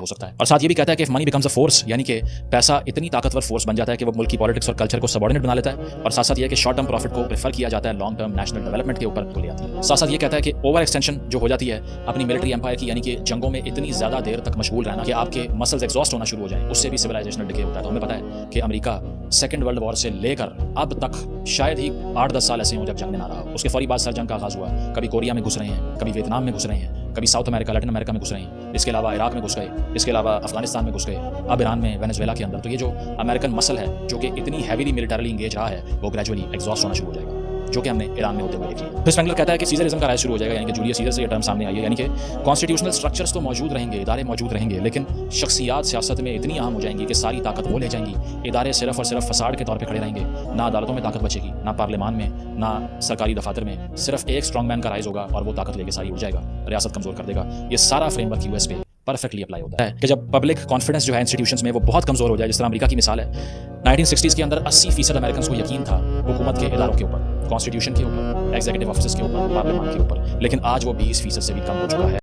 हो सकता है। और साथ ये भी कहता है कि if money becomes a force, यानी कि पैसा इतनी ताकतवर फोर्स बन जाता है कि वो मुल्क की पॉलिटिक्स और कल्चर को सबऑर्डिनेट बना लेता है। और साथ साथ ये कि शॉर्ट टर्म प्रॉफिट को प्रेफर किया जाता है लॉन्ग टर्म नेशनल डेवलपमेंट के ऊपर को ले आती है। साथ साथ ये कहता है कि ओवर एक्सटेंशन जो हो जाती है अपनी मिलिट्री एम्पायर की, यानी कि जंगों में इतनी ज्यादा देर तक मशगूल रहना कि आपके मसल्स एग्जॉस्ट होना शुरू हो जाए, उससे भी सिविलाइजेशनल डिके होता है। तो हमें पता है कि अमेरिका सेकंड वर्ल्ड वॉर से लेकर अब तक शायद ही 8-10 साल ऐसे हों जब जंग में ना रहा हो। उसके फौरी बाद सर जंग का आगाज हुआ, कभी कोरिया में घुस रहे हैं, कभी वियतनाम में घुस रहे हैं, कभी साउथ अमेरिका लैटिन अमेरिका में घुस रहे हैं, इसके अलावा इराक में घुस गए, इसके अलावा अफगानिस्तान में घुस गए, अब ईरान में, वेनेजुएला के अंदर। तो ये जो अमेरिकन मसल है जो कि इतनी हैवीली मिलिटरीली इंगेज रहा है, वो ग्रेजुअली एग्जॉस्ट होना शुरू हो जाएगा, जो कि हमने ईरान में होते हुए देख लिया। फिर स्पेंगलर कहता है कि सीजरिज्म का राज शुरू हो जाएगा, यानी कि जूलियस सीजर से ये टर्म सामने आई है, यानी कि कॉन्स्टिट्यूशनल स्ट्रक्चर्स तो मौजूद रहेंगे, इदारे मौजूद रहेंगे, लेकिन शख्सियात सियासत में इतनी अहम हो जाएंगी कि सारी ताकत वो ले जाएंगी। इदारे सिर्फ और सिर्फ फसाड के तौर पर खड़े रहेंगे, ना अदालतों में ताकत बचेगी, ना पार्लियामान में, ना सरकारी दफातर में। सिर्फ एक स्ट्रॉन्ग मैन का राइज होगा और वो ताकत लेके सारी उड़ जाएगा, रियासत कमजोर कर देगा। ये सारा फ्रेमवर्क यूएस पे परफेक्टली अप्लाई होता है कि जब पब्लिक कॉन्फिडेंस जो है इंस्टीट्यूशंस में वो बहुत कमजोर हो जाए, जिस तरह अमेरिका की मिसाल है। 1960s के अंदर 80% अमेरिकन को यकीन था हुकूमत के इदारों के ऊपर, कॉन्स्टिट्यूशन के ऊपर, एग्जीक्यूटिव ऑफिसर्स के ऊपर, पार्लियामान के ऊपर, लेकिन आज वो 20% से भी कम हो चुका है।